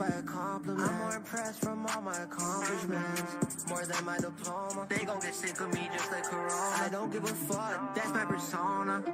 by a compliment. I'm more impressed from all my accomplishments, more than my diploma. They gon' get sick of me just like Corona. I don't give a fuck, that's my persona.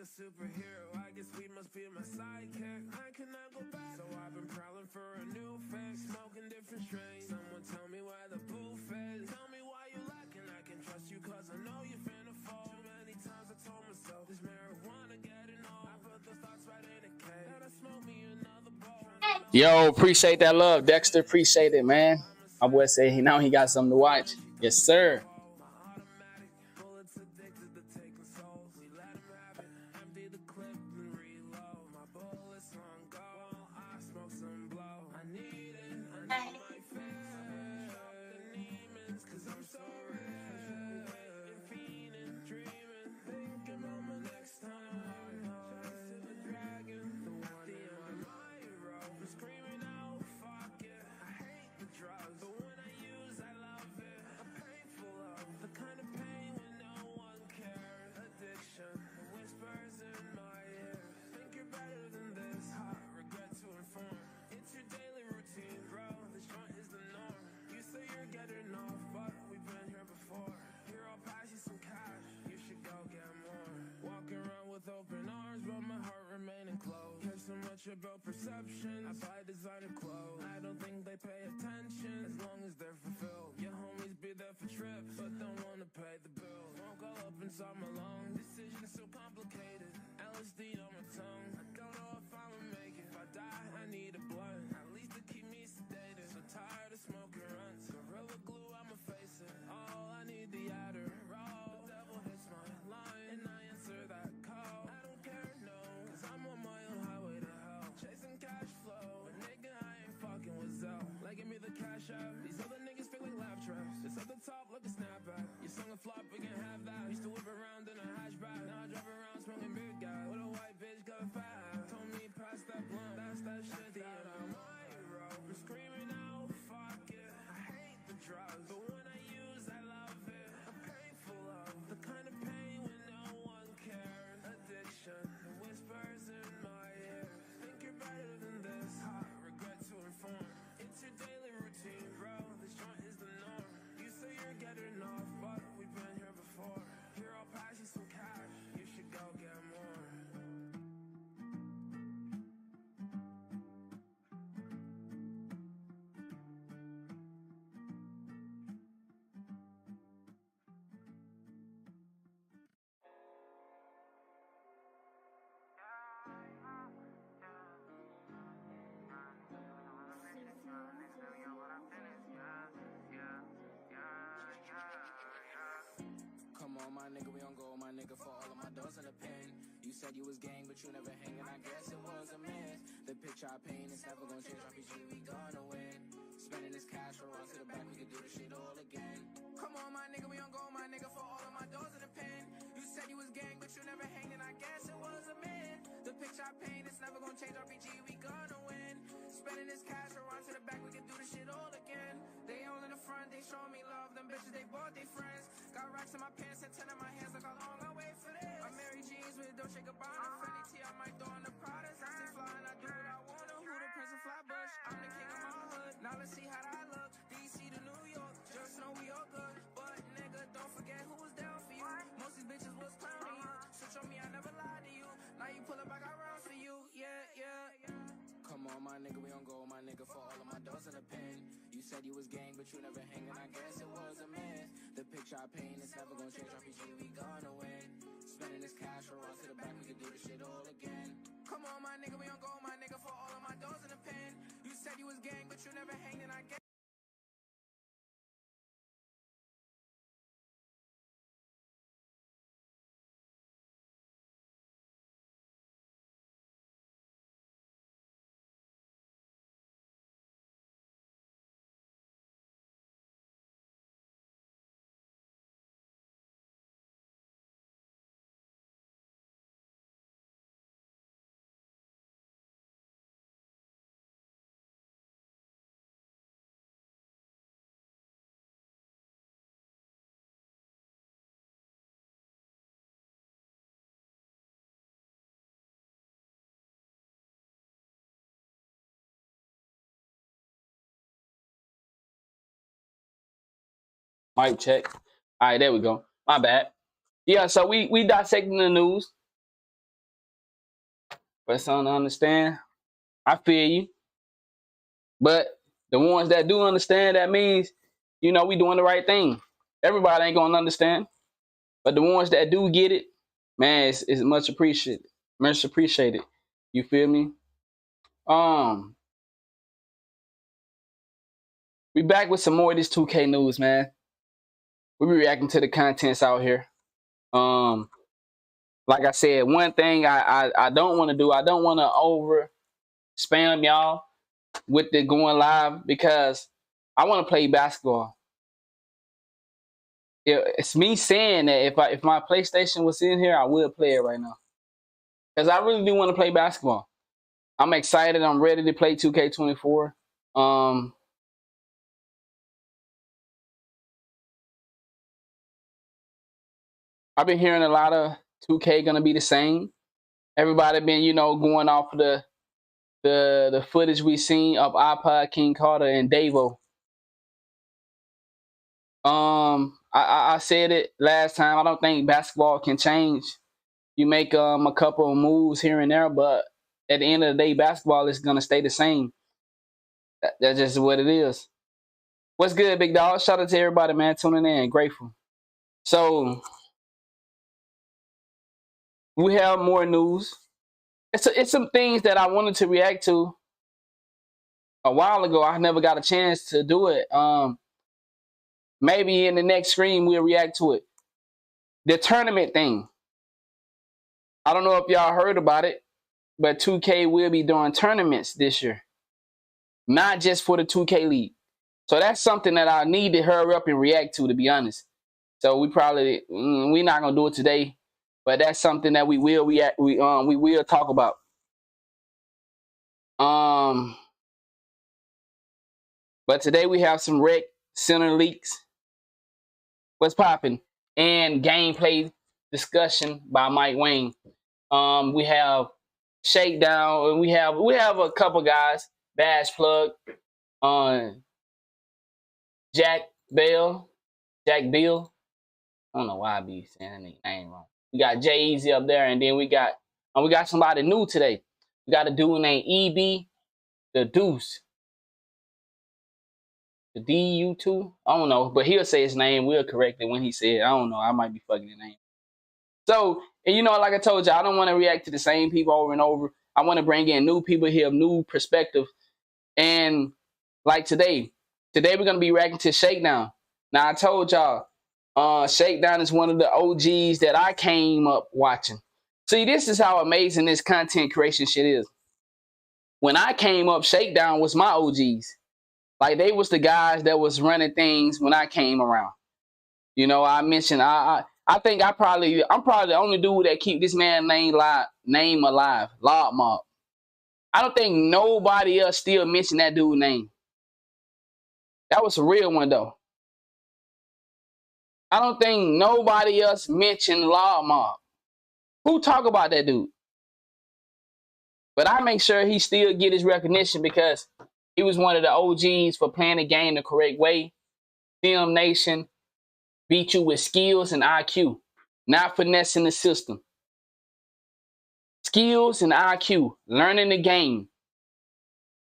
Superhero, I guess we must be my sidekick. I cannot go back, so I've been prowling for a new fix, smoking different strains. Someone tell me where the booth is. Tell me why you lacking. I can trust you cause I know you're finna fall. Too many times I told myself this marijuana getting old. I put those thoughts right in a cage. Gotta smoke me another bowl. Yo, appreciate that love, Dexter. Appreciate it, man. My boy say now he got something to watch. Yes, sir. About perception, I buy designer clothes. I don't think they pay attention as long as they're fulfilled. Your homies be there for trips, but don't wanna pay the bills. Won't go up inside my lungs. Decisions so complicated. LSD on my tongue. I don't know if I'ma make it. If I die, I need a blunt. At least to keep me sedated. So tired of smoking runs. Gorilla glue, I'ma face it. Oh, I need the Adderall. The devil hits my line, and I answer that call. I don't care, no, cause I'm on my own highway to hell. Chasing cash flow, but nigga, I ain't fucking with Zell. Like, give me the cash out. These other niggas feel like laugh tracks. Just at the top, like a snapback. Your song a flop, we can have that. Used to whip around in a hatchback. Now I drive around smoking big guy. With a white bitch got fat. Told me pass that blunt, that's that shit that I'm my hero. I'm screaming out, fuck it. I hate the drugs, but when I use, I love it. A painful love, the kind of pain when no one cares. Addiction, the whispers in my ear. Think you're better than this, hot regret to inform. It's your daily routine, bro. This joint is the norm. You say you're getting off, but we've been here before. Here, I'll pass you some cash. You should go get more. Come on, my nigga, we on go, my nigga, for all of my doors in the pen. You said you was gang, but you never hanging, I guess it was a miss. The picture I paint is never gonna change, RPG, we gonna win. Spending this cash, roll on to the back, we could do this shit all again. Come on, my nigga, we on go, my nigga, for all of my doors in the pen. You said you was gang, but you never hanging, I guess it was a myth. The picture I paint is never gonna change, RPG, we gonna win. Spending this cash, roll on to the back, we could do this shit all again. They all in the front, they showing me love, them bitches, they bought their friends. Got racks in my pants and 10 in my hands, look how long I wait for this. I'm Mary Jeans with Dolce Gabbana, Fendi T, I might throw in the Prada. I stay fly and I do what I wanna. Who the Prince of Flatbush? I'm the king of my hood. Now let's see how that look. DC to New York, just know we all good. But nigga, don't forget who was down for you. Most these bitches was clowning you. Switch on me, I never lied to you. Now you pull up, I got rounds for you. Yeah, yeah, yeah. Come on, my nigga, we on go, my nigga, for all of my doors in the pen. You said you was gang, but you never hang, and I guess it was a miss. The picture I paint is never gonna change. RPG, we gonna win. Spending this cash, roll on to the back, we can do this shit all again. Come on, my nigga, we on go, my nigga, for all of my doors in the pen. You said you was gang, but you never hang, and I guess. Mic check. All right, there we go. My bad. Yeah, so we dissecting the news. For someone to understand, I feel you. But the ones that do understand, that means, you know, we doing the right thing. Everybody ain't gonna understand. But the ones that do get it, man, it's much appreciated. Much appreciated. You feel me? We back with some more of this 2K news, man. We be reacting to the contents out here. Like I said, one thing I don't want to do, I don't want to over spam y'all with the going live because I want to play basketball. It's me saying that if my PlayStation was in here, I would play it right now. Because I really do want to play basketball. I'm excited. I'm ready to play 2K24. I've been hearing a lot of 2K gonna be the same. Everybody been, you know, going off of the footage we seen of iPod, King Carter, and Davo. I said it last time. I don't think basketball can change. You make a couple of moves here and there, but at the end of the day, basketball is gonna stay the same. That's just what it is. What's good, big dog? Shout out to everybody, man, tuning in. Grateful. So we have more news. It's some things that I wanted to react to a while ago. I never got a chance to do it. Maybe in the next stream we'll react to it. The tournament thing. I don't know if y'all heard about it, but 2K will be doing tournaments this year. Not just for the 2K League. So that's something that I need to hurry up and react to be honest. So we're not gonna do it today, but that's something that we will react. We will talk about. But today we have some Rec Center leaks. What's popping? And gameplay discussion by Mike Wang. We have Shakedown, and we have a couple guys. Bash Plug, Jack Bill. I don't know why I be saying that name wrong. We got Jay Easy up there, and then we got somebody new today. We got a dude named EB, the Deuce. The DU2? I don't know, but he'll say his name. We'll correct it when he said it. I don't know. I might be fucking the name. So, and you know, like I told you, I don't want to react to the same people over and over. I want to bring in new people here, new perspective. And like today we're going to be reacting to Shakedown. Now, I told y'all, Shakedown is one of the OGs that I came up watching. See, this is how amazing this content creation shit is. When I came up, Shakedown was my OGs. Like, they was the guys that was running things when I came around. You know, I mentioned, I think I'm probably the only dude that keep this man name alive, Lob Mob. I don't think nobody else still mention that dude's name. That was a real one, though. I don't think nobody else mentioned Lob Mob. Who talk about that dude? But I make sure he still get his recognition because he was one of the OGs for playing the game the correct way. Film Nation beat you with skills and IQ, not finessing the system. Skills and IQ, learning the game.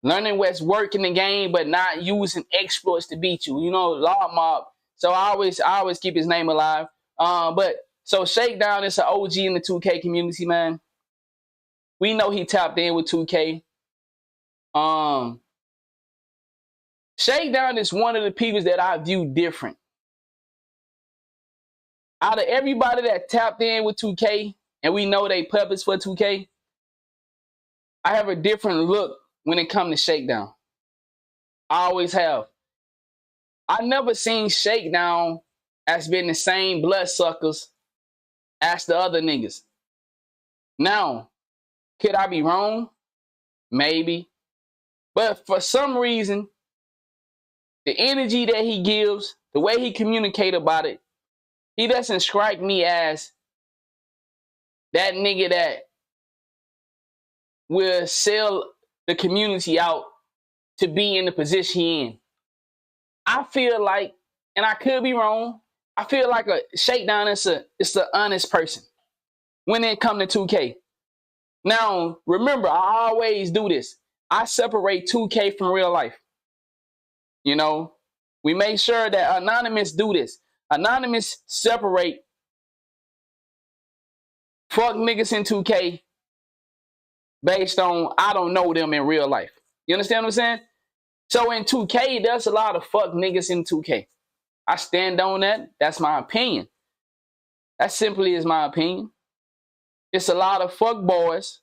learning what's working in the game, but not using exploits to beat you. You know, Law Mob. So I always keep his name alive. But so Shakedown is an OG in the 2K community, man. We know he tapped in with 2K. Shakedown is one of the people that I view different. Out of everybody that tapped in with 2K, and we know they puppets for 2K, I have a different look when it comes to Shakedown. I always have. I never seen Shakedown as being the same bloodsuckers as the other niggas. Now, could I be wrong? Maybe. But for some reason, the energy that he gives, the way he communicates about it, he doesn't strike me as that nigga that will sell the community out to be in the position he in. I feel like, and I could be wrong, I feel like a Shakedown is an honest person when it comes to 2K. Now, remember, I always do this. I separate 2K from real life. You know, we make sure that Anonymous do this. Anonymous separate fuck niggas in 2K based on I don't know them in real life. You understand what I'm saying? So in 2K, there's a lot of fuck niggas in 2K. I stand on that. That's my opinion. That simply is my opinion. It's a lot of fuck boys,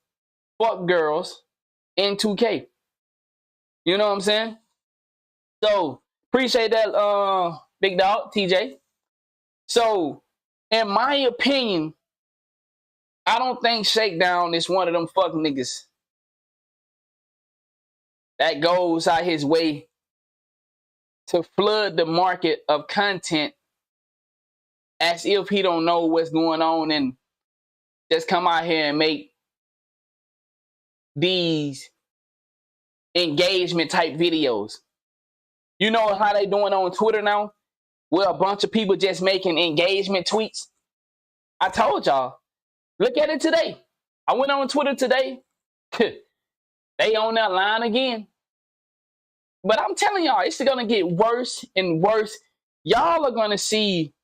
fuck girls in 2K. You know what I'm saying? So appreciate that, big dog, TJ. So in my opinion, I don't think Shakedown is one of them fuck niggas that goes out his way to flood the market of content as if he don't know what's going on and just come out here and make these engagement type videos. You know how they doing on Twitter now? Where a bunch of people just making engagement tweets. I told y'all. Look at it today. I went on Twitter today. They on that line again. But I'm telling y'all, it's gonna get worse and worse. Y'all are gonna see,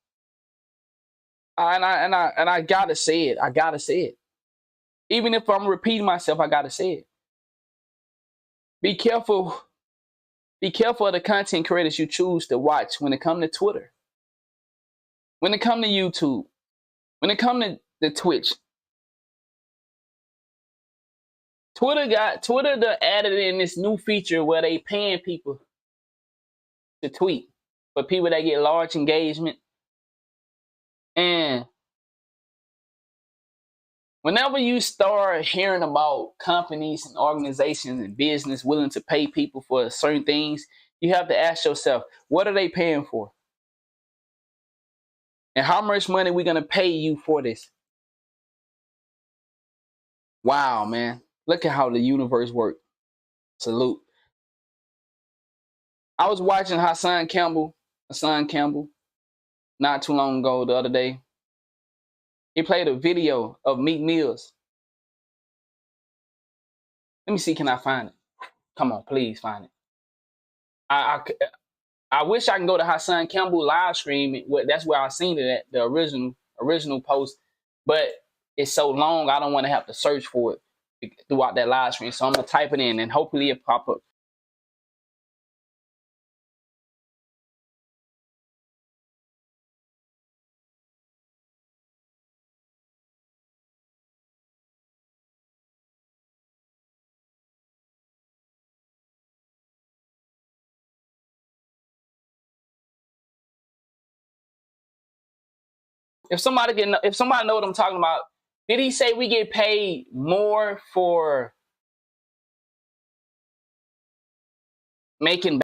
and I gotta say it. I gotta say it. Even if I'm repeating myself, I gotta say it. Be careful. Be careful of the content creators you choose to watch when it comes to Twitter, when it comes to YouTube, when it comes to the Twitch. Twitter added in this new feature where they paying people to tweet for people that get large engagement. And whenever you start hearing about companies and organizations and business willing to pay people for certain things, you have to ask yourself, what are they paying for? And how much money are we going to pay you for this? Wow, man. Look at how the universe works. Salute. I was watching Hassan Campbell, not too long ago, the other day. He played a video of Meek Mills. Let me see, can I find it? Come on, please find it. I wish I can go to Hassan Campbell live stream. That's where I seen it at, the original post. But it's so long, I don't want to have to search for it throughout that live stream. So I'm gonna type it in and hopefully it pop up. If somebody know what I'm talking about, did he say we get paid more for making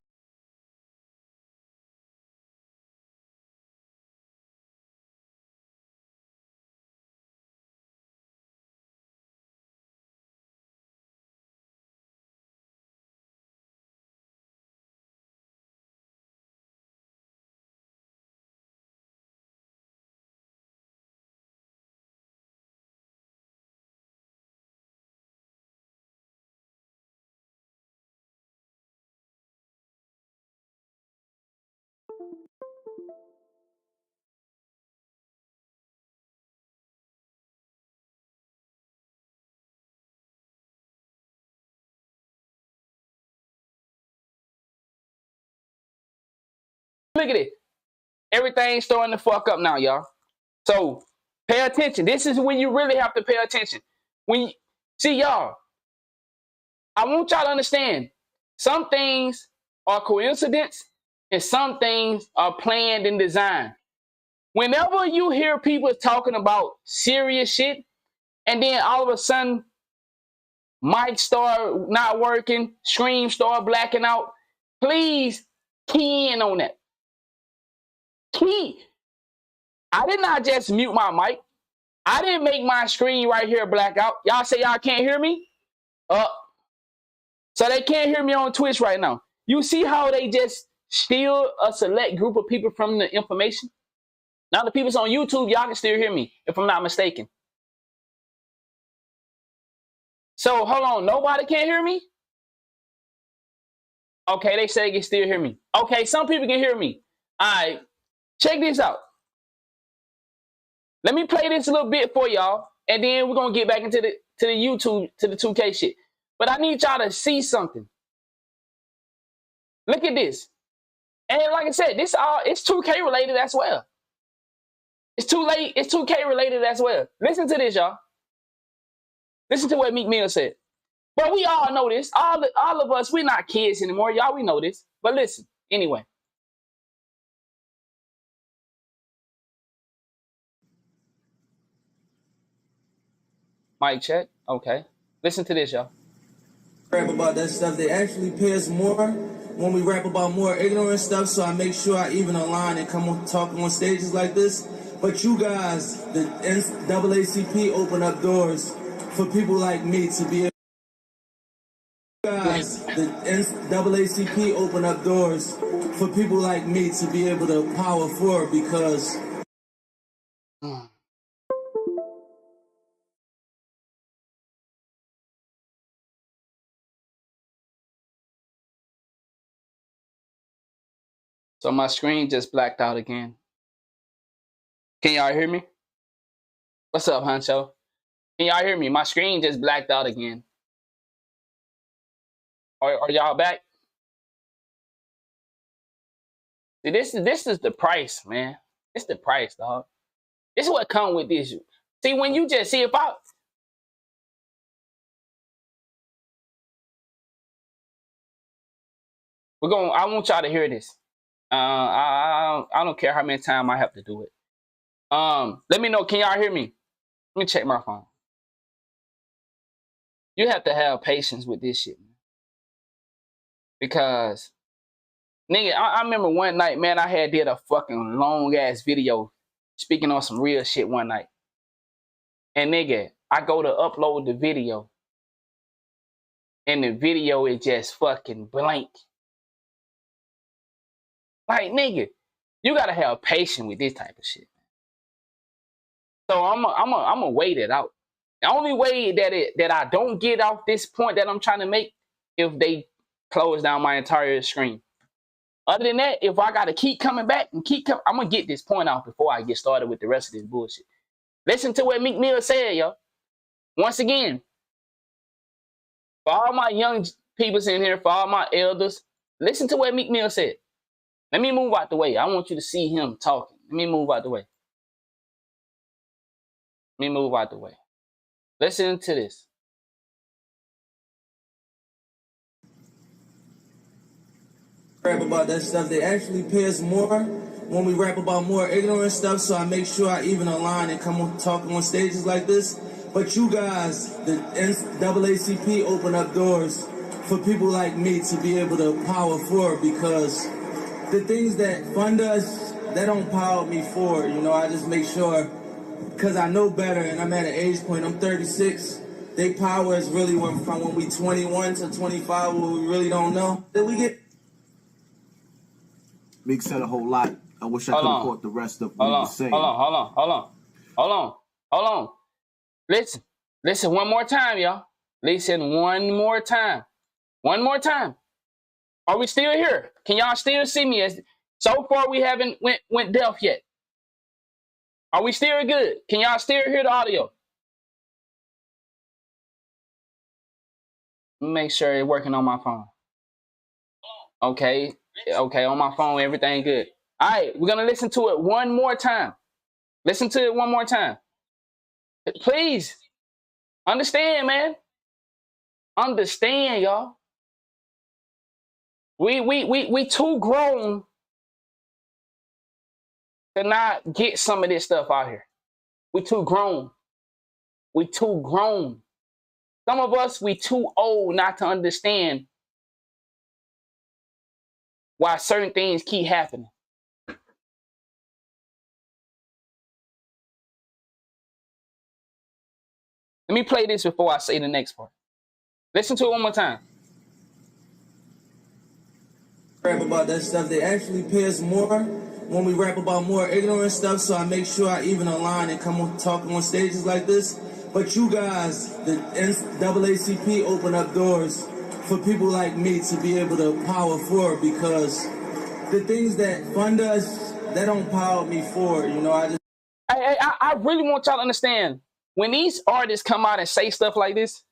Look at it. Everything's starting to fuck up now, y'all. So pay attention. This is when you really have to pay attention. When you, see, y'all, I want y'all to understand some things are coincidence and some things are planned and designed. Whenever you hear people talking about serious shit, and then all of a sudden, mic start not working, screen start blacking out, please key in on that. Key. I did not just mute my mic. I didn't make my screen right here black out. Y'all say y'all can't hear me? So they can't hear me on Twitch right now. You see how they just steal a select group of people from the information? Now the people's on YouTube, y'all can still hear me, if I'm not mistaken. So hold on, nobody can hear me? Okay, they say they can still hear me. Okay, some people can hear me. All right, check this out. Let me play this a little bit for y'all, and then we're gonna get back into the YouTube, to the 2K shit. But I need y'all to see something. Look at this. And like I said, it's 2K related as well. It's 2K related as well. Listen to this, y'all. Listen to what Meek Mill said. But we all know this. All of us, we're not kids anymore. Y'all, we know this. But listen, anyway. Mic check. Okay. Listen to this, y'all. Rap about that stuff. They actually pay us more when we rap about more ignorant stuff, so I make sure I even align and come on talking on stages like this. But you guys, the NAACP open up doors for people like me to be able. Guys, the NAACP open up doors for people like me to be able to power forward because. So my screen just blacked out again. Can y'all hear me? What's up, Honcho? Can y'all hear me? My screen just blacked out again. Are y'all back? See, this is the price, man. It's the price, dog. This is what comes with this. See, when you just see if I want y'all to hear this. I don't care how many times I have to do it. Let me know. Can y'all hear me? Let me check my phone. You have to have patience with this shit, man. Because, nigga, I remember one night, man, I had did a fucking long ass video speaking on some real shit one night. And nigga, I go to upload the video, and the video is just fucking blank. Like, nigga, you gotta have patience with this type of shit. So I'm a wait it out. The only way that I don't get off this point that I'm trying to make, if they close down my entire screen. Other than that, if I gotta keep coming back and I'm gonna get this point out before I get started with the rest of this bullshit. Listen to what Meek Mill said, yo. Once again, for all my young people in here, for all my elders, listen to what Meek Mill said. Let me move out the way. I want you to see him talking. Let me move out the way. Let me move out the way. Listen to this. Rap about that stuff. They actually pay us more when we rap about more ignorant stuff, so I make sure I even align and come on talking on stages like this. But you guys, the NAACP open up doors for people like me to be able to power forward because the things that fund us, they don't power me forward. You know, I just make sure, because I know better and I'm at an age point, I'm 36. They power us really from when we 21 to 25, where we really don't know. Then we get. Meek said a whole lot. I wish I could have caught the rest of what he was saying. Hold on. Listen one more time, y'all. Listen one more time. One more time. Are we still here? Can y'all still see me? So far, we haven't went deaf yet. Are we still good? Can y'all still hear the audio? Make sure it's working on my phone. Okay, on my phone, everything good. All right, we're going to listen to it one more time. Listen to it one more time. Please. Understand, man. Understand, y'all. We too grown to not get some of this stuff out here. We too grown. We too grown. Some of us, we too old not to understand why certain things keep happening. Let me play this before I say the next part. Listen to it one more time. Rap about that stuff. They actually pay us more when we rap about more ignorant stuff, so I make sure I even align and come on talking on stages like this. But you guys, the NAACP, open up doors for people like me to be able to power forward, because the things that fund us, they don't power me forward. You know, I really want y'all to understand, when these artists come out and say stuff like this,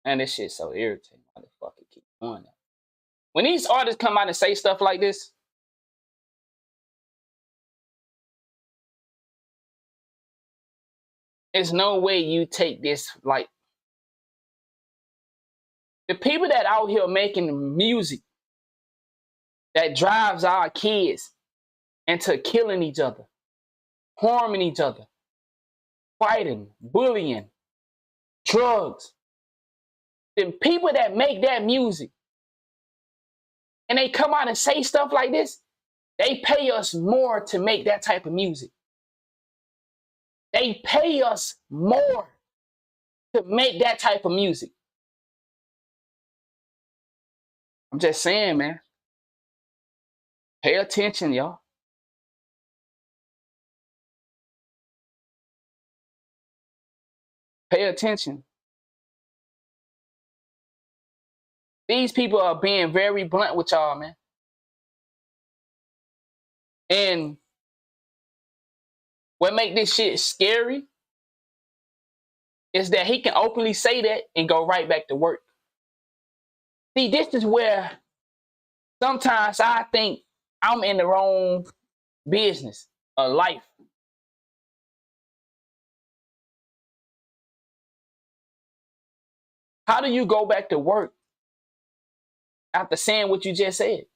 and this shit's so irritating. Why the fuck it keep doing that? When these artists come out and say stuff like this, there's no way you take this like. The people that out here making music that drives our kids into killing each other, harming each other, fighting, bullying, drugs. The people that make that music and they come out and say stuff like this, they pay us more to make that type of music. They pay us more to make that type of music. I'm just saying, man. Pay attention, y'all. Pay attention. These people are being very blunt with y'all, man. And what make this shit scary is that he can openly say that and go right back to work. See, this is where sometimes I think I'm in the wrong business or life. How do you go back to work after saying what you just said?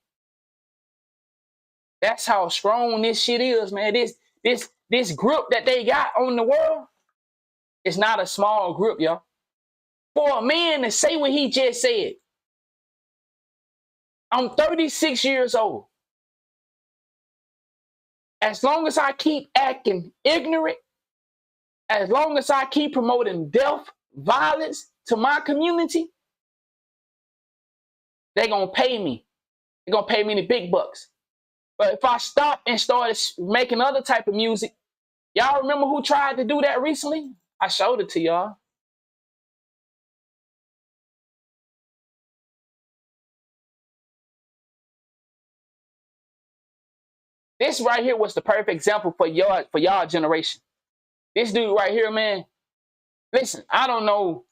That's how strong this shit is, man. This grip that they got on the world is not a small grip, y'all. For a man to say what he just said, I'm 36 years old. As long as I keep acting ignorant, as long as I keep promoting death, violence to my community, they're going to pay me. They're going to pay me the big bucks. But if I stop and started making other type of music, y'all remember who tried to do that recently? I showed it to y'all. This right here was the perfect example for y'all generation. This dude right here, man. Listen, I don't know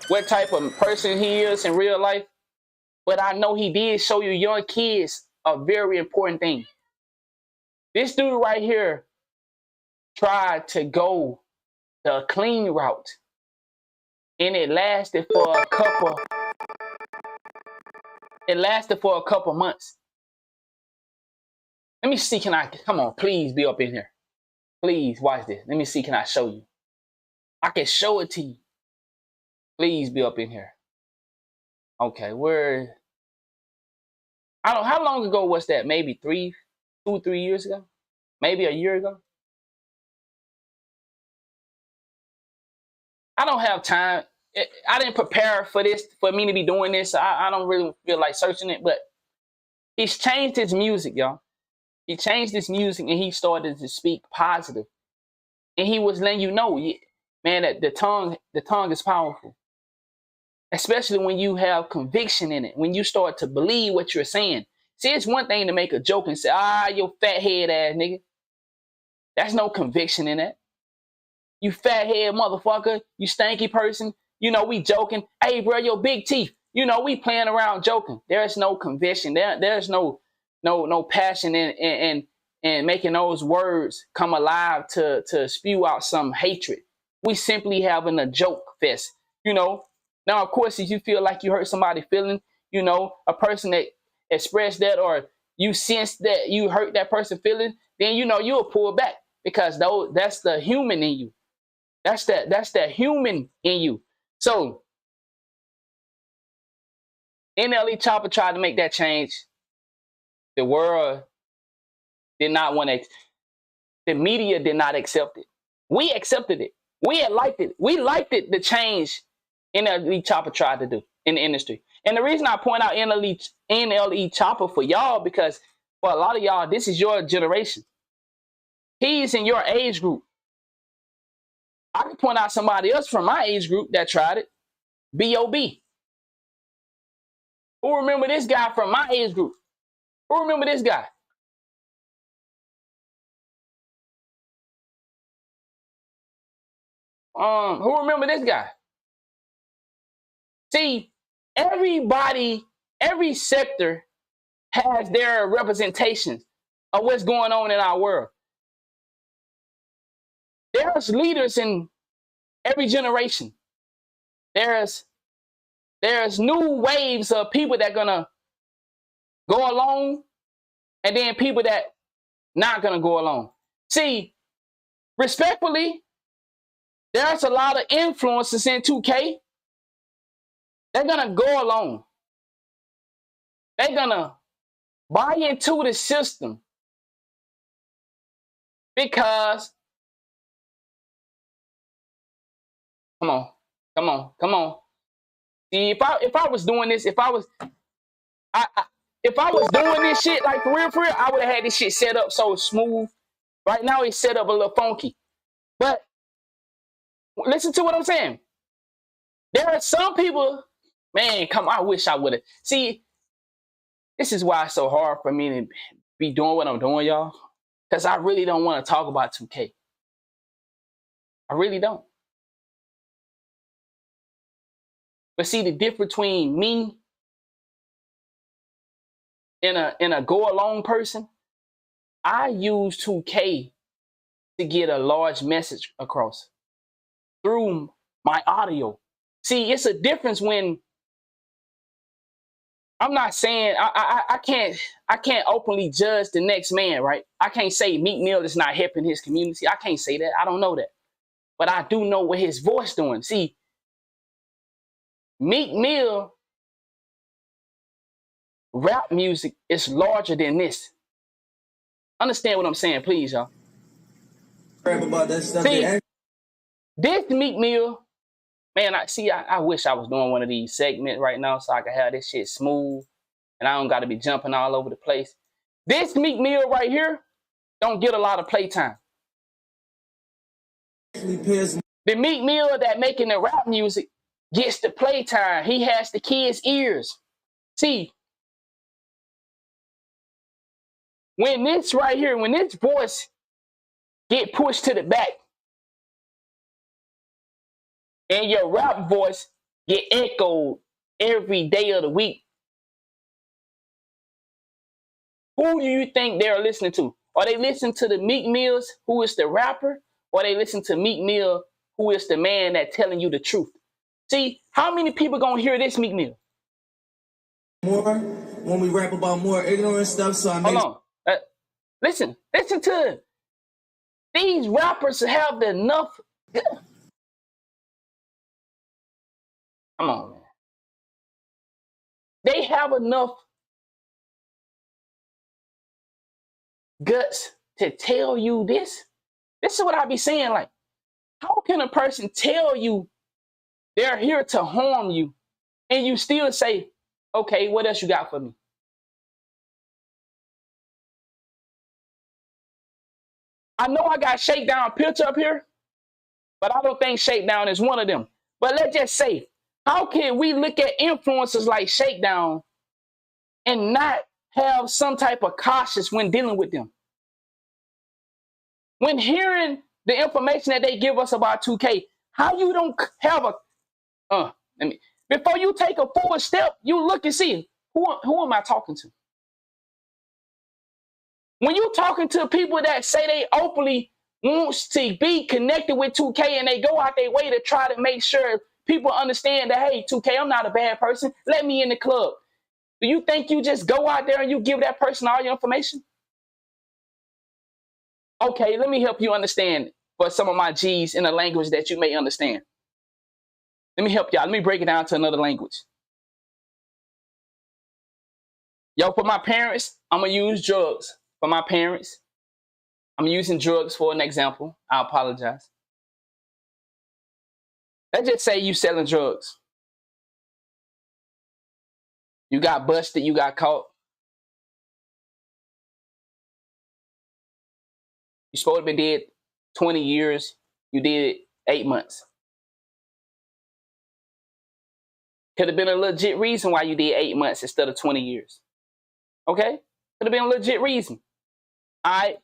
what type of person he is in real life, but I know he did show you young kids a very important thing. This dude right here tried to go the clean route, and it lasted for a couple months. Let me see, come on, please be up in here. Please watch this. Let me see, can I show you? I can show it to you. Please be up in here. Okay, how long ago was that? Maybe 2 or 3 years ago? Maybe a year ago? I don't have time. I didn't prepare for this, for me to be doing this. I don't really feel like searching it, but he's changed his music, y'all. He changed his music and he started to speak positive. And he was letting you know, man, that the tongue is powerful. Especially when you have conviction in it, when you start to believe what you're saying. See, it's one thing to make a joke and say, you fat head ass nigga. That's no conviction in that. You fat head motherfucker. You stanky person. You know, we joking. Hey, bro, your big teeth. You know, we playing around joking. There's no conviction. There's no passion in making those words come alive to spew out some hatred. We simply having a joke fest. You know. Now, of course, if you feel like you hurt somebody's feeling, you know, a person that expressed that, or you sense that you hurt that person feeling, then you know you'll pull back, because that's the human in you. That's that human in you. So NLE Choppa tried to make that change. The world did not want to. The media did not accept it. We accepted it. We had liked it. We liked it, the change NLE Choppa tried to do in the industry. And the reason I point out NLE Choppa for y'all, because for a lot of y'all, this is your generation. He's in your age group. I can point out somebody else from my age group that tried it. B.O.B. Who remember this guy from my age group? Who remember this guy? Who remember this guy? See, everybody, every sector has their representations of what's going on in our world. There's leaders in every generation. There's new waves of people that are gonna go along, and then people that not gonna go along. See, respectfully, there's a lot of influences in 2K. They're gonna go along. They're gonna buy into the system because, come on. See, if I was doing this, if I was doing this shit like for real, I would have had this shit set up so smooth. Right now, it's set up a little funky. But listen to what I'm saying. There are some people, man, I wish I would have. See, this is why it's so hard for me to be doing what I'm doing, y'all. Because I really don't want to talk about 2K. I really don't. But see, the difference between me and a go-along person, I use 2K to get a large message across through my audio. See, it's a difference when I'm not saying I can't openly judge the next man, right? I can't say Meek Mill is not helping his community. I can't say that. I don't know that. But I do know what his voice doing. See, Meek Mill rap music is larger than this. Understand what I'm saying, please, y'all. About that stuff. See, this Meek Mill, man, I wish I was doing one of these segments right now so I could have this shit smooth and I don't got to be jumping all over the place. This Meek Mill right here don't get a lot of playtime. The Meek Mill that making the rap music gets the playtime. He has the kids' ears. See, when this right here, when this voice get pushed to the back and your rap voice get echoed every day of the week, who do you think they're listening to? Are they listening to the Meek Mills, who is the rapper, or they listen to Meek Mill, who is the man that's telling you the truth? See, how many people gonna hear this Meek Mill? More when we rap about more ignorant stuff, so I make. Hold on. Listen to it. These rappers have enough. Come on, man. They have enough guts to tell you this. This is what I be saying. Like, how can a person tell you they're here to harm you and you still say, okay, what else you got for me? I know I got Shakedown picture up here, but I don't think Shakedown is one of them. But let's just say, how can we look at influencers like Shakedown and not have some type of cautious when dealing with them? When hearing the information that they give us about 2K, how you don't have a before you take a forward step, you look and see who am I talking to? When you talking to people that say they openly wants to be connected with 2K and they go out their way to try to make sure people understand that, hey, 2K, I'm not a bad person. Let me in the club. Do you think you just go out there and you give that person all your information? Okay, let me help you understand for some of my G's in a language that you may understand. Let me help y'all. Let me break it down to another language. Yo, for my parents, I'm going to use drugs. For my parents, I'm using drugs for an example. I apologize. Let's just say you selling drugs. You got busted, you got caught. You're supposed to be dead 20 years. You did 8 months. Could have been a legit reason why you did 8 months instead of 20 years. Okay? Could have been a legit reason. All right?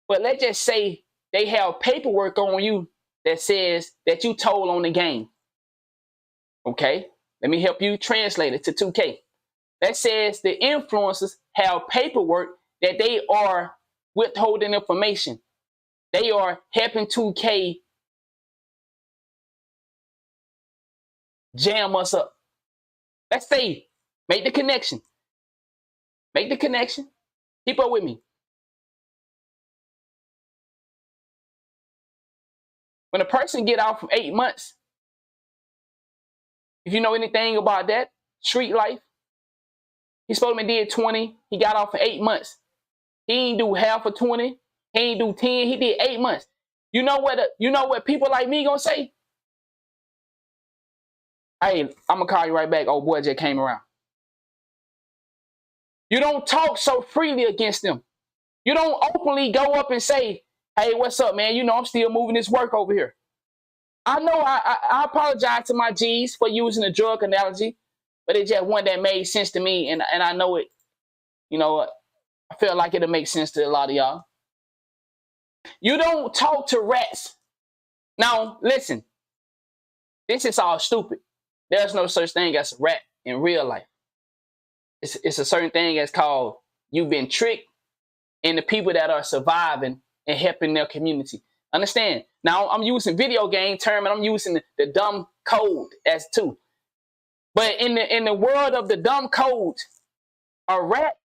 But let's just say they have paperwork on you that says that you told on the game. Okay? Let me help you translate it to 2K. That says the influencers have paperwork that they are withholding information. They are helping 2K jam us up. Let's say, make the connection. Make the connection. Keep up with me. When a person get out from 8 months, if you know anything about that, street life, he's supposed to be did 20. He got off for 8 months. He ain't do half of 20. He ain't do 10. He did 8 months. You know what people like me gonna say? Hey, I'm gonna call you right back. Old boy just came around. You don't talk so freely against them. You don't openly go up and say, hey, what's up, man? You know, I'm still moving this work over here. I know I apologize to my G's for using a drug analogy, but it's just one that made sense to me, and I know it, you know, I feel like it'll make sense to a lot of y'all. You don't talk to rats. Now, listen, this is all stupid. There's no such thing as a rat in real life. It's a certain thing that's called you've been tricked, and the people that are surviving and helping their community. Understand? Now, I'm using video game term, and I'm using the dumb code as too. But in the world of the dumb code, a rat,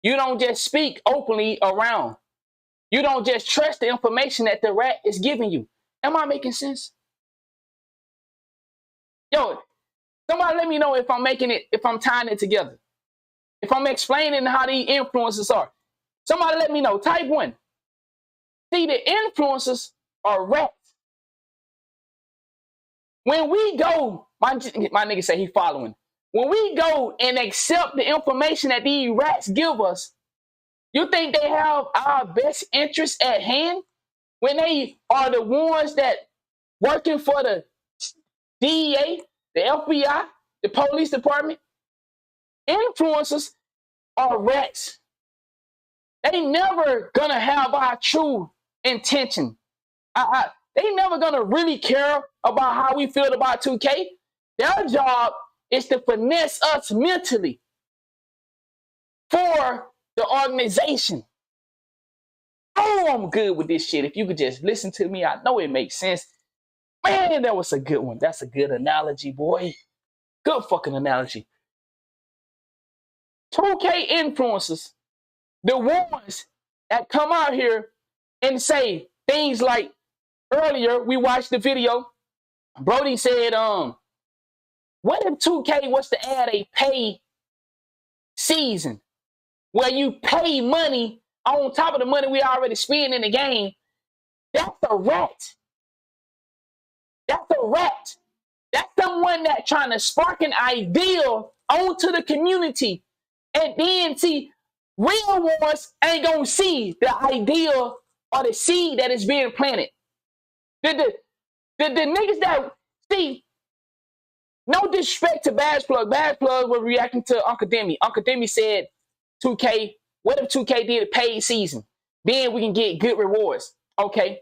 you don't just speak openly around. You don't just trust the information that the rat is giving you. Am I making sense? Yo, somebody let me know if I'm making it, if I'm tying it together. If I'm explaining how these influencers are. Somebody let me know. Type 1. See, the influencers are rats. When we go, my nigga say he following. When we go and accept the information that these rats give us, you think they have our best interests at hand? When they are the ones that working for the DEA, the FBI, the police department? Influencers are rats. They never gonna have our true intention. They never gonna really care about how we feel about 2K. Their job is to finesse us mentally for the organization. Oh, I'm good with this shit. If you could just listen to me, I know it makes sense. Man, that was a good one. That's a good analogy, boy. Good fucking analogy. 2K influencers, the ones that come out here and say things like, earlier we watched the video, Brody said, what if 2K was to add a pay season where you pay money on top of the money we already spend in the game? That's a rat. That's a rat. That's someone that trying to spark an ideal onto the community. And then, see, real ones ain't going to see the ideal or the seed that is being planted. The niggas that, see, no disrespect to Bash Plug. Bash Plug was reacting to Uncle Demi. Uncle Demi said, 2K, what if 2K did a paid season? Then we can get good rewards. Okay.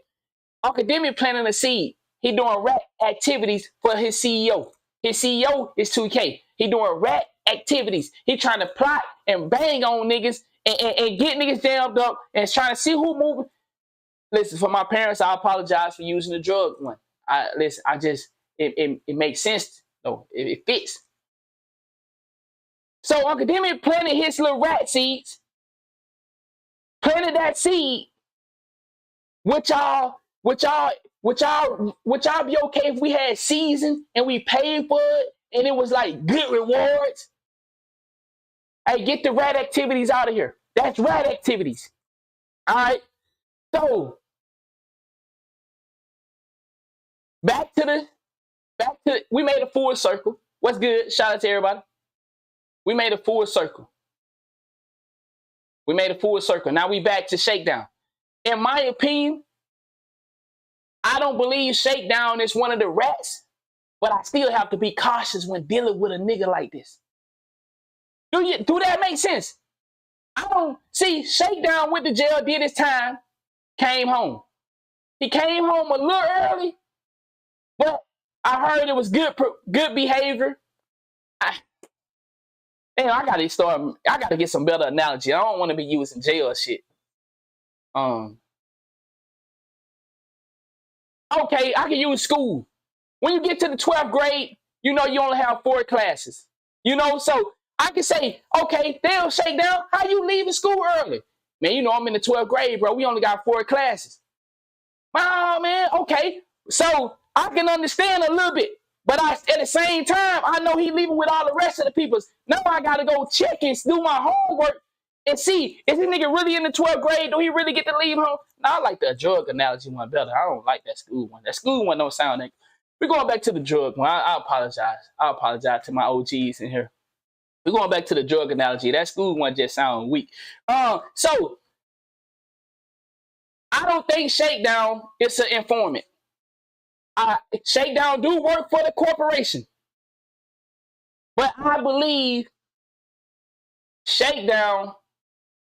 Academic planting a seed. He doing rat activities for his CEO. His CEO is 2K. He doing rat activities. He trying to plot and bang on niggas and get niggas jammed up and trying to see who moving. Listen, for my parents, I apologize for using the drug one. It makes sense though. It fits. So Academic planted his little rat seeds. Planted that seed. Would y'all be okay if we had season and we paid for it and it was like good rewards? Hey, get the rat activities out of here. That's rat activities. All right. So back to we made a full circle. What's good? Shout out to everybody. We made a full circle. We made a full circle. Now we back to Shakedown. In my opinion, I don't believe Shakedown is one of the rats, but I still have to be cautious when dealing with a nigga like this. Do that make sense? I don't see Shakedown went to jail, did his time, came home. He came home a little early, but I heard it was good behavior. I gotta get some better analogy. I don't want to be using jail shit. Okay, I can use school. When you get to the 12th grade, you know you only have 4 classes. You know, so I can say, okay, damn, Shakedown, how you leaving school early? Man, you know I'm in the 12th grade, bro. We only got 4 classes. Oh, man, okay. So I can understand a little bit. But at the same time, I know he leaving with all the rest of the peoples. Now I got to go check and do my homework and see, is this nigga really in the 12th grade? Do he really get to leave home? No, I like the drug analogy one better. I don't like that school one. That school one don't sound like. We're going back to the drug one. I apologize. I apologize to my OGs in here. We're going back to the drug analogy. That school one just sounds weak. So I don't think Shakedown is an informant. Shakedown do work for the corporation. But I believe Shakedown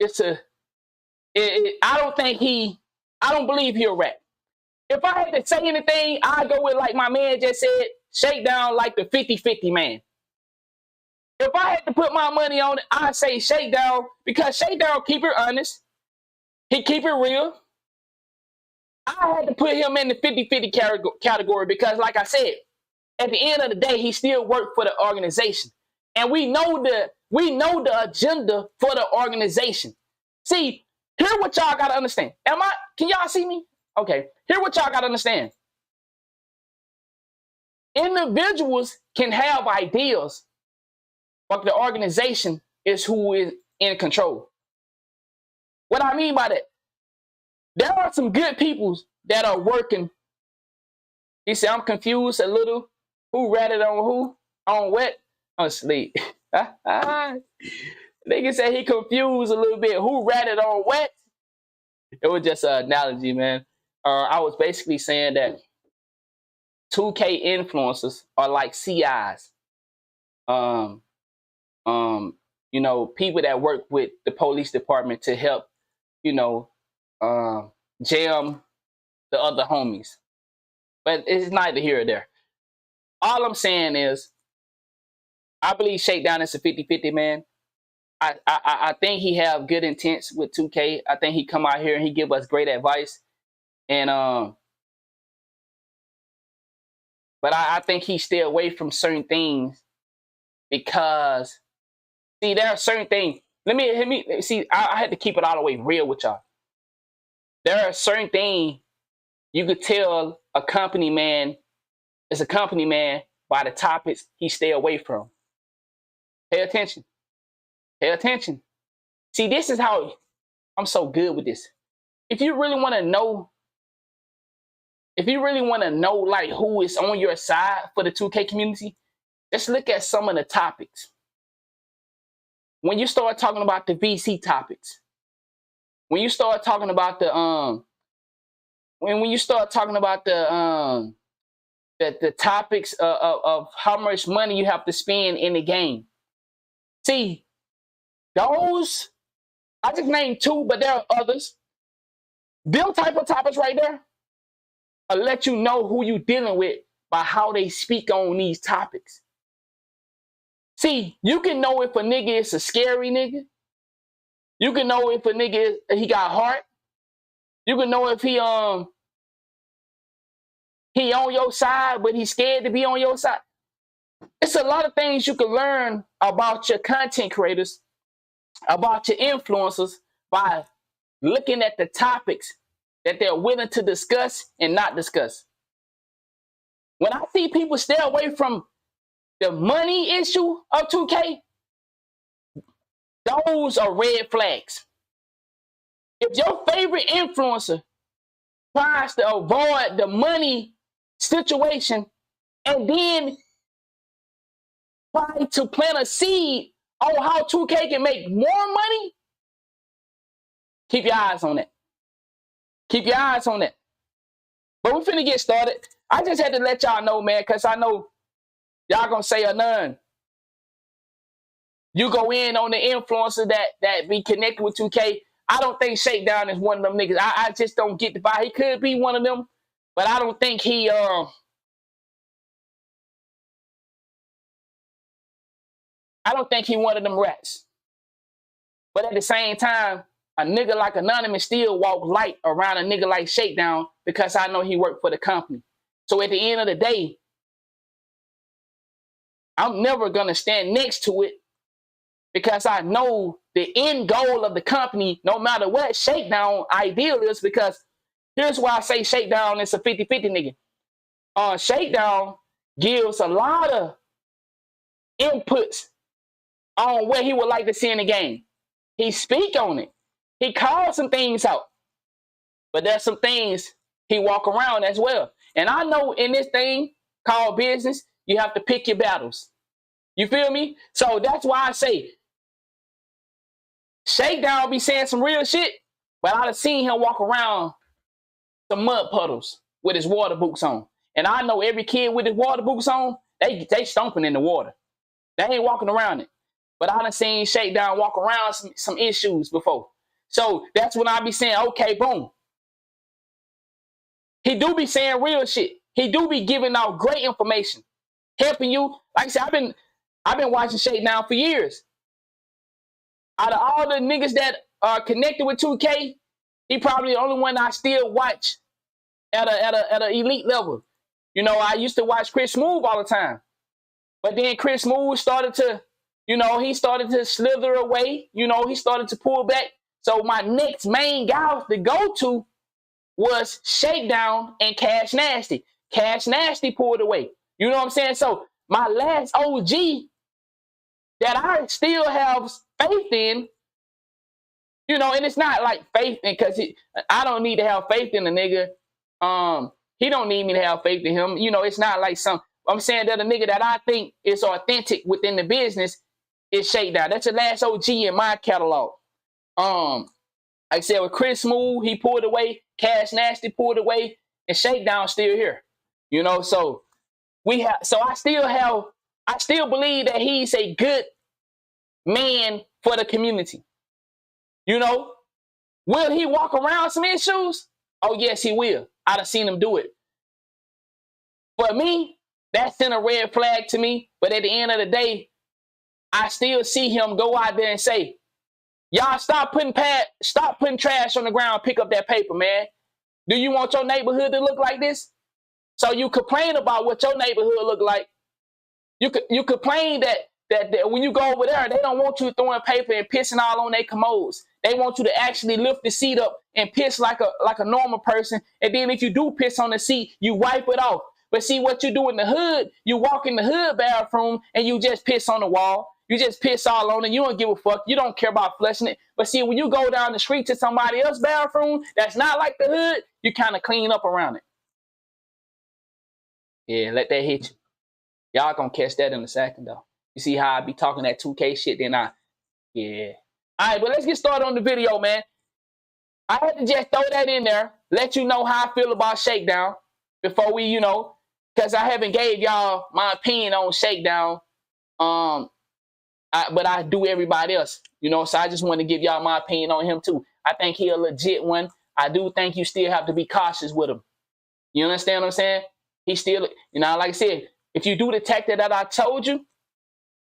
I don't believe he'll rap. If I had to say anything, I'd go with, like my man just said, Shakedown like the 50-50 man. If I had to put my money on it, I'd say Shakedown, because Shakedown keep it honest. He keep it real. I had to put him in the 50-50 category because, like I said, at the end of the day, he still worked for the organization. And we know the agenda for the organization. See, here's what y'all gotta understand. Can y'all see me? Okay. Here's what y'all gotta understand. Individuals can have ideas, but the organization is who is in control. What I mean by that, there are some good people that are working. He said, I'm confused a little. Who ratted on who? On what? On sleep. Nigga said he confused a little bit. Who ratted on what? It was just an analogy, man. I was basically saying that 2K influencers are like CIs. You know, people that work with the police department to help, you know, jam the other homies. But it's neither here or there. All I'm saying is, I believe Shakedown is a 50-50 man. I think he have good intents with 2K. I think he come out here and he give us great advice. And but I think he stay away from certain things because, see, there are certain things. Let me see. I had to keep it all the way real with y'all. There are certain things you could tell a company man is a company man by the topics he stay away from. Pay attention. Pay attention. See, this is how I'm so good with this. If you really want to know like who is on your side for the 2K community, just look at some of the topics. When you start talking about the VC topics, when you start talking about the the topics of how much money you have to spend in the game. See, those, I just named 2, but there are others. Them type of topics right there will let you know who you dealing with by how they speak on these topics. See, you can know if a nigga is a scary nigga. You can know if a nigga he got heart. You can know if he on your side, but he's scared to be on your side. It's a lot of things you can learn about your content creators, about your influencers by looking at the topics that they're willing to discuss and not discuss. When I see people stay away from the money issue of 2K, those are red flags. If your favorite influencer tries to avoid the money situation and then try to plant a seed on how 2K can make more money, keep your eyes on that. Keep your eyes on that. But we're finna get started. I just had to let y'all know, man, because I know y'all gonna say or none. You go in on the influencer that be connected with 2K. I don't think Shakedown is one of them niggas. I just don't get the vibe. He could be one of them, but I don't think he one of them rats. But at the same time, a nigga like Anonymous still walk light around a nigga like Shakedown because I know he worked for the company. So at the end of the day, I'm never gonna stand next to it because I know the end goal of the company, no matter what Shakedown ideal is, because here's why I say Shakedown is a 50-50 nigga. Shakedown gives a lot of inputs on what he would like to see in the game. He speak on it. He calls some things out. But there's some things he walk around as well. And I know in this thing called business, you have to pick your battles. You feel me? So that's why I say Shakedown be saying some real shit, but I done seen him walk around some mud puddles with his water boots on. And I know every kid with his water boots on, they stomping in the water. They ain't walking around it. But I done seen Shakedown walk around some issues before. So that's when I be saying, okay, boom. He do be saying real shit. He do be giving out great information, helping you. Like I said, I've been watching Shakedown for years. Out of all the niggas that are connected with 2K, he probably the only one I still watch at a elite level. You know, I used to watch Chris Smooth all the time. But then Chris Smooth started to, he started to slither away. He started to pull back. So my next main guy to go to was Shakedown and Cash Nasty. Cash Nasty pulled away. You know what I'm saying? So my last OG that I still have faith in, and it's not like faith in because I don't need to have faith in the nigga. He don't need me to have faith in him. It's not like I'm saying that a nigga that I think is authentic within the business is Shakedown. That's the last OG in my catalog. Like I said, with Chris Smooth, he pulled away. Cash Nasty pulled away, and Shakedown still here. So I still believe that he's a good man for the community. Will he walk around some issues? Oh yes, he will. I done seen him do it. For me, that's in a red flag to me. But at the end of the day, I still see him go out there and say, y'all stop putting trash on the ground, pick up that paper, man. Do you want your neighborhood to look like this? So you complain about what your neighborhood look like. You complain that when you go over there, they don't want you throwing paper and pissing all on their commodes. They want you to actually lift the seat up and piss like a normal person. And then if you do piss on the seat, you wipe it off. But see what you do in the hood, you walk in the hood bathroom and you just piss on the wall. You just piss all on it. You don't give a fuck. You don't care about flushing it. But see, when you go down the street to somebody else's bathroom that's not like the hood, you kind of clean up around it. Yeah, let that hit you. Y'all gonna catch that in a second, though. You see how I be talking that 2K shit, yeah. All right, but let's get started on the video, man. I had to just throw that in there, let you know how I feel about Shakedown before we, because I haven't gave y'all my opinion on Shakedown. But I do everybody else, so I just want to give y'all my opinion on him too. I think he a legit one. I do think you still have to be cautious with him. You understand what I'm saying? He still, like I said, if you do the tactic that I told you,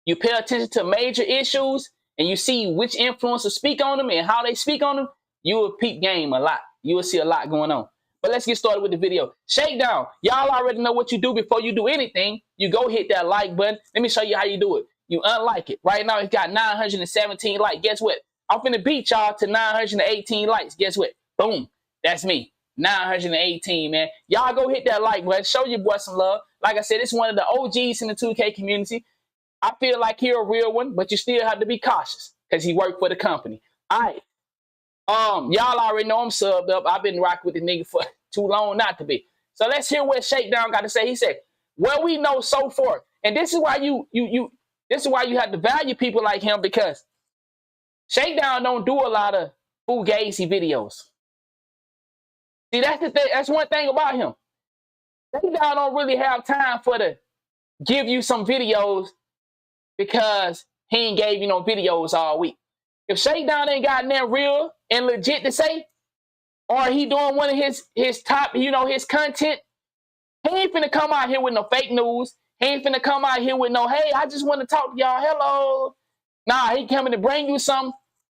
you pay attention to major issues and you see which influencers speak on them and how they speak on them, you will peep game a lot. You will see a lot going on. But let's get started with the video. Shakedown. Y'all already know what you do before you do anything. You go hit that like button. Let me show you how you do it. You unlike it. Right now, it's got 917 likes. Guess what? I'm finna beat y'all to 918 likes. Guess what? Boom. That's me. 918, man. Y'all go hit that like button. Show your boy some love. Like I said, it's one of the OGs in the 2K community. I feel like he's a real one, but you still have to be cautious because he worked for the company. All right. Y'all already know I'm subbed up. I've been rocking with the nigga for too long not to be. So let's hear what Shakedown got to say. He said, "Well, we know so forth." And this is why this is why you have to value people like him, because Shakedown don't do a lot of fugazi videos. See, that's the thing. That's one thing about him. Shakedown don't really have time for to give you some videos because he ain't gave you no videos all week. If Shakedown ain't got nothing real and legit to say, or he doing one of his top, his content, he ain't finna come out here with no fake news. He ain't finna come out here with no, hey, I just want to talk to y'all. Hello. Nah, he coming to bring you something.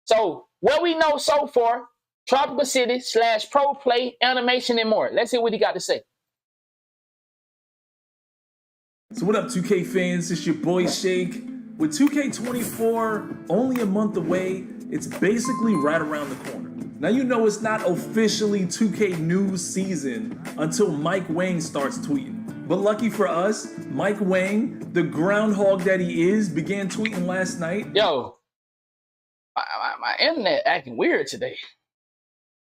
So what we know so far, Tropical City / Pro Play, animation, and more. Let's hear what he got to say. So what up, 2K fans? It's your boy Shake. With 2K24 only a month away, it's basically right around the corner. Now you know it's not officially 2K news season until Mike Wang starts tweeting. But lucky for us, Mike Wang, the groundhog that he is, began tweeting last night. Yo, my internet acting weird today.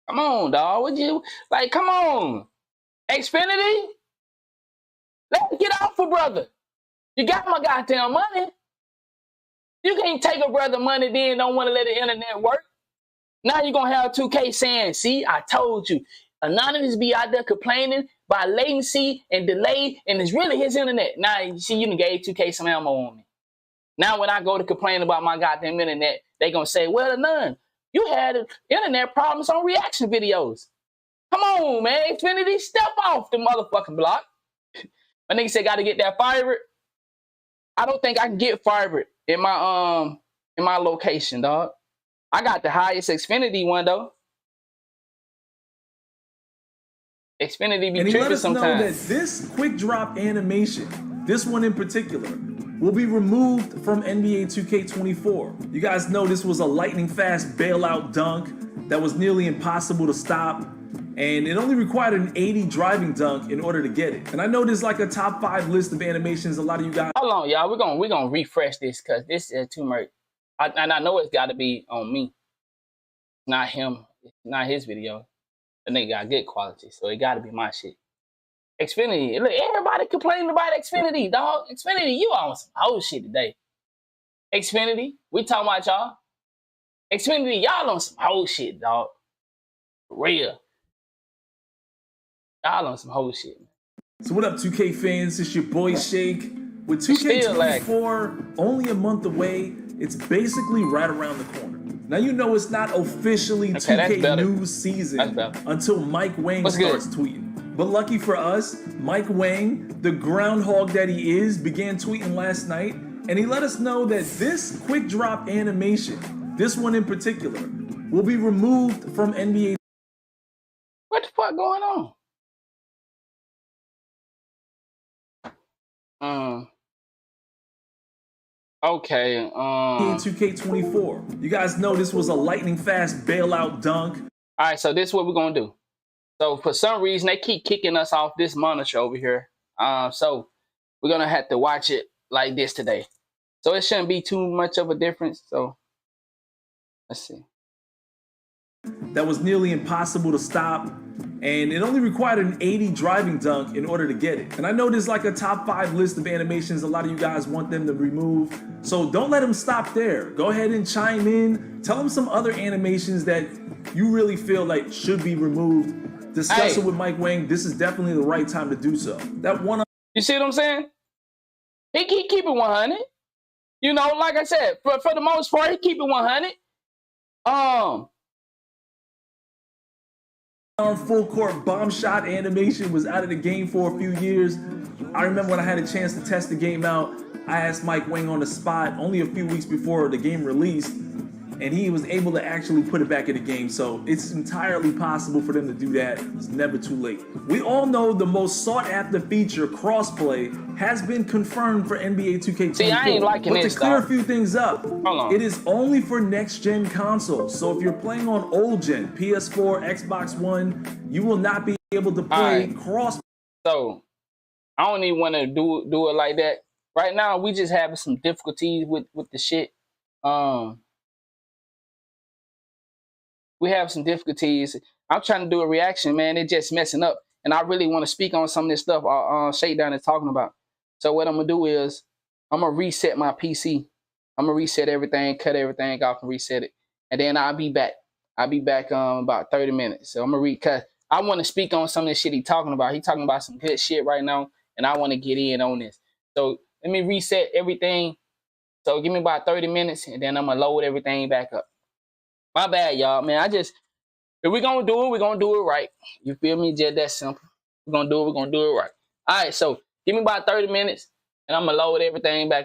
Come on, dog. Would you come on, Xfinity? Let's get off for brother. You got my goddamn money. You can't take a brother money, then don't want to let the internet work. Now you're going to have 2K saying, see, I told you. Anonymous be out there complaining by latency and delay, and it's really his internet. Now, you see, you done gave 2K some ammo on me. Now when I go to complain about my goddamn internet, they going to say, well, none. You had internet problems on reaction videos. Come on, man. Xfinity, step off the motherfucking block. My nigga said, got to get that fiber. I don't think I can get fiber in my location, dog. I got the highest Xfinity one though. Xfinity be tripping sometimes. And he let us know that this quick drop animation, this one in particular, will be removed from NBA 2K24. You guys know this was a lightning fast bailout dunk that was nearly impossible to stop, and it only required an 80 driving dunk in order to get it. And I know there's like a top 5 list of animations a lot of you guys. Hold on, y'all. We're gonna refresh this because this is too much. And I know it's got to be on me, not him. It's not his video. The nigga got good quality, so it got to be my shit. Xfinity. Look, everybody complaining about Xfinity, dog. Xfinity, you on some whole shit today. Xfinity, we talking about y'all. Xfinity, y'all on some whole shit, dog. For real. Y'all on some whole shit, man. So what up, 2K fans? It's your boy Shake. With 2K24 only a month away, it's basically right around the corner. Now you know it's not officially 2K news season until Mike Wang starts tweeting. But lucky for us, Mike Wang, the groundhog that he is, began tweeting last night, and he let us know that this quick drop animation, this one in particular, will be removed from NBA. What the fuck going on? Okay. In 2K24. You guys know this was a lightning fast bailout dunk. All right, so this is what we're gonna do. So for some reason they keep kicking us off this monitor over here. So we're gonna have to watch it like this today. So it shouldn't be too much of a difference. So let's see. That was nearly impossible to stop, and it only required an 80 driving dunk in order to get it. And I know there's like a top 5 list of animations a lot of you guys want them to remove, so don't let them stop there. Go ahead and chime in. Tell them some other animations that you really feel like should be removed. Discuss it with Mike Wang. This is definitely the right time to do so. That one. You see what I'm saying? He keep it 100. You know, like I said, for the most part, he keep it 100. full court bomb shot animation was out of the game for a few years. I remember when I had a chance to test the game out, I asked Mike Wang on the spot only a few weeks before the game released, and he was able to actually put it back in the game. So it's entirely possible for them to do that. It's never too late. We all know the most sought after feature, crossplay, has been confirmed for NBA 2K24. See, I ain't liking but this, to clear dog. a few things up, Hold on. it is only for next gen consoles. So if you're playing on old gen, PS4, Xbox One, you will not be able to play cross. So I don't even want to do it like that. Right now, we just having some difficulties with the shit. We have some difficulties. I'm trying to do a reaction, man. It's just messing up. And I really want to speak on some of this stuff Shakedown is talking about. So what I'm going to do is I'm going to reset my PC. I'm going to reset everything, cut everything off and reset it. And then I'll be back. I'll be back about 30 minutes. So I'm going to recut. I want to speak on some of the shit he's talking about. He's talking about some good shit right now. And I want to get in on this. So let me reset everything. So give me about 30 minutes and then I'm going to load everything back up. My bad, y'all. Man, if we're going to do it, we're going to do it right. You feel me? Just that simple. We're going to do it right. All right, so give me about 30 minutes and I'm going to load everything back